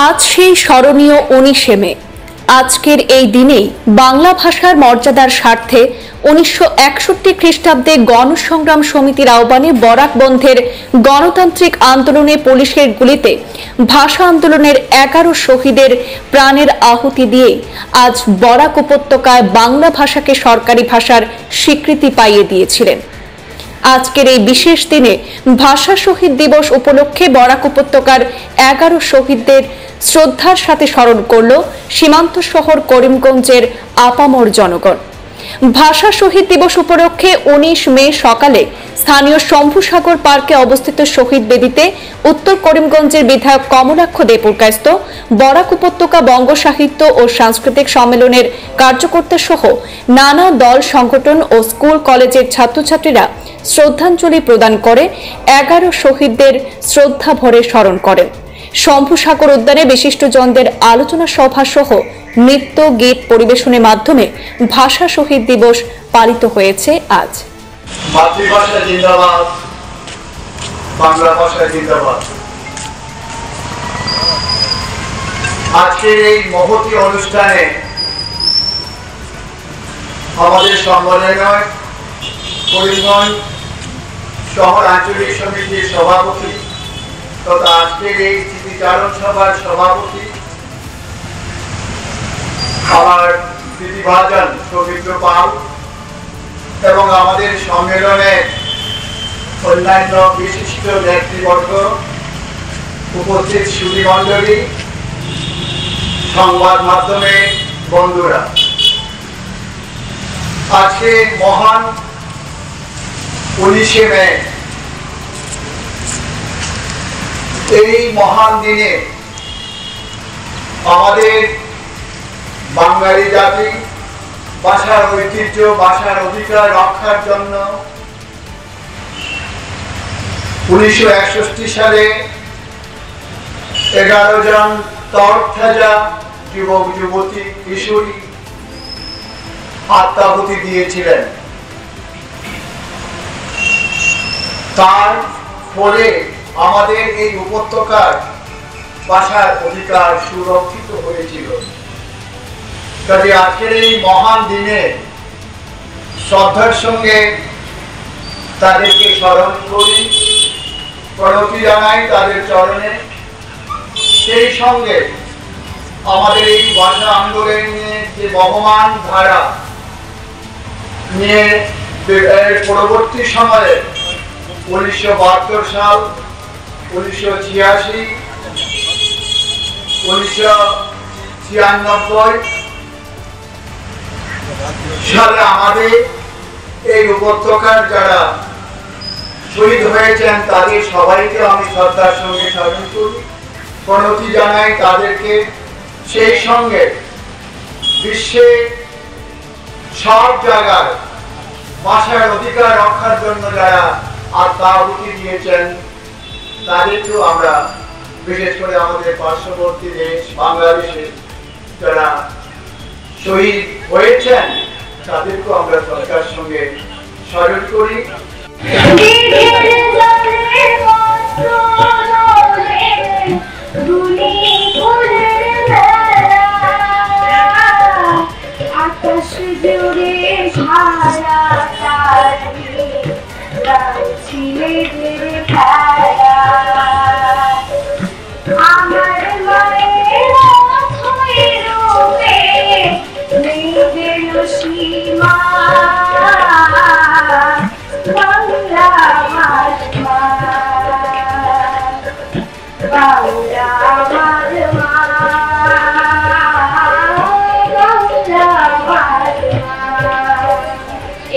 আজ সেই স্মরণীয় 19শে মে। আজকের এই দিনেই বাংলা ভাষার মর্যাদার স্বার্থে 1961 খ্রিস্টাব্দে গণসংগ্রাম সমিতির আহ্বানে বরাক বন্ধের গণতান্ত্রিক আন্দোলনে পুলিশের গুলিতে ভাষা আন্দোলনের 11 শহীদের প্রাণের আহুতি দিয়ে আজ বরাক উপত্যকায় বাংলা ভাষাকে সরকারি ভাষার স্বীকৃতি পাইয়ে দিয়েছিলেন। আজকের এই বিশেষ দিনে ভাষা শহীদ দিবস উপলক্ষে বরাক উপত্যকার 11 শহীদদের শ্রদ্ধার সাথে স্মরণ করল সীমান্ত শহর করিমগঞ্জের আপামর জনগণ। ভাষা শহীদ দিবস উপলক্ষে 19 মে সকালে স্থানীয় শম্ভুসাগর পার্কে অবস্থিত শহীদ বেদিতে উত্তর করিমগঞ্জের বিধায়ক কমলাক্ষ দেপুরকায়স্থ বরাক উপত্যকা বঙ্গ সাহিত্য ও সাংস্কৃতিক সম্মেলনের কার্যকর্তা সহ নানা দল সংগঠন ও স্কুল কলেজের ছাত্রছাত্রীরা শ্রদ্ধাঞ্জলি প্রদান করে 11 শহীদদের শ্রদ্ধা ভরে স্মরণ করেন। শম্ভুসাগর উদ্যানে বিশিষ্টজনদের আলোচনা সভা সহ নৃত্য গীত পরিবেশনের মাধ্যমে ভাষা শহীদ দিবস পালিত হয়েছে আজ। মাতৃভাষা জিন্দাবাদ, বাংলা ভাষা জিন্দাবাদ। আজকের এই মহতী অনুষ্ঠানে আমাদের সম্মেলনে করিমগঞ্জ শহর আঞ্চলিক সমিতির সভাপতি তথা আজকের এই স্মৃতিচারণ সভার সভাপতি আমার প্রতিভাজন সৌমিত্র পাল এবং আমাদের সম্মেলনে অন্যান্য বিশিষ্ট ব্যক্তিবর্গ, উপস্থিত সুধীমণ্ডলী, সংবাদ মাধ্যমে বন্ধুরা, আজকে মহান 19শে মে এই মহান দিনে আমাদের বাঙালি জাতি ভাষার ঐতিহ্য, ভাষার অধিকার রক্ষার জন্য 1961 সালে 11 জন তরতাজা যুবক যুবতী কিশোরী আত্মাহুতি দিয়েছিলেন। তার ফলে আমাদের এই উপত্যকার ভাষার অধিকার সুরক্ষিত হয়েছিল। কাজে আজকের এই মহান দিনে শ্রদ্ধার সঙ্গে তাদেরকে স্মরণ করি, প্রণতি জানাই তাদের চরণে। সেই সঙ্গে আমাদের এই ভাষা আন্দোলনের যে বহমান ধারা নিয়ে পরবর্তী সময়ে 1972 সাল, 1986, 1996 সালে আমাদের এই উপত্যকার যারা শহীদ হয়েছেন তাদের সবাইকে আমি শ্রদ্ধার সঙ্গে স্মরণ করি, প্রণতি জানাই তাদেরকে। সেই সঙ্গে বিশ্বে সব জায়গায় ভাষার অধিকার রক্ষার জন্য যারা আত্মাহুতি দিয়েছেন তাদেরকেও আমরা, বিশেষ করে আমাদের পার্শ্ববর্তী দেশ বাংলাদেশে যারা শহীদ হয়েছেন তাদেরকেও আমরা শ্রদ্ধার সঙ্গে স্মরণ করি।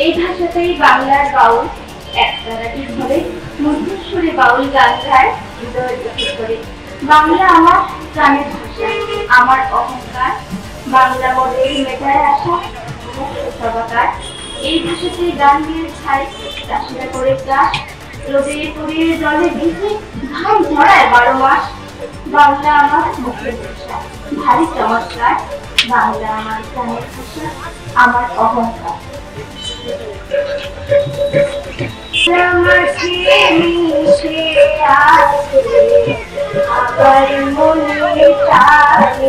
এই ভাষাতেই বাংলার বাউল একতারাটিভাবে মধ্যস্বরে বাউল গান গায় হৃদয় করে। বাংলা আমার প্রাণের ভাষা, আমার অহংকার, বাংলা মধ্যে মেটায় আসা সবাকার। এই ভাষাতেই গান দিয়ে ছাই চাষিরা করে চাষ, রোদে পড়িয়ে জলে ভিজে ধান ঝরায় 12 মাস। বাংলা আমার মুখের ভাষা, ভারী চমৎকার। বাংলা আমার প্রাণের ভাষা, আমার অহংকার। মিশে আছে कर मुन्नी चाल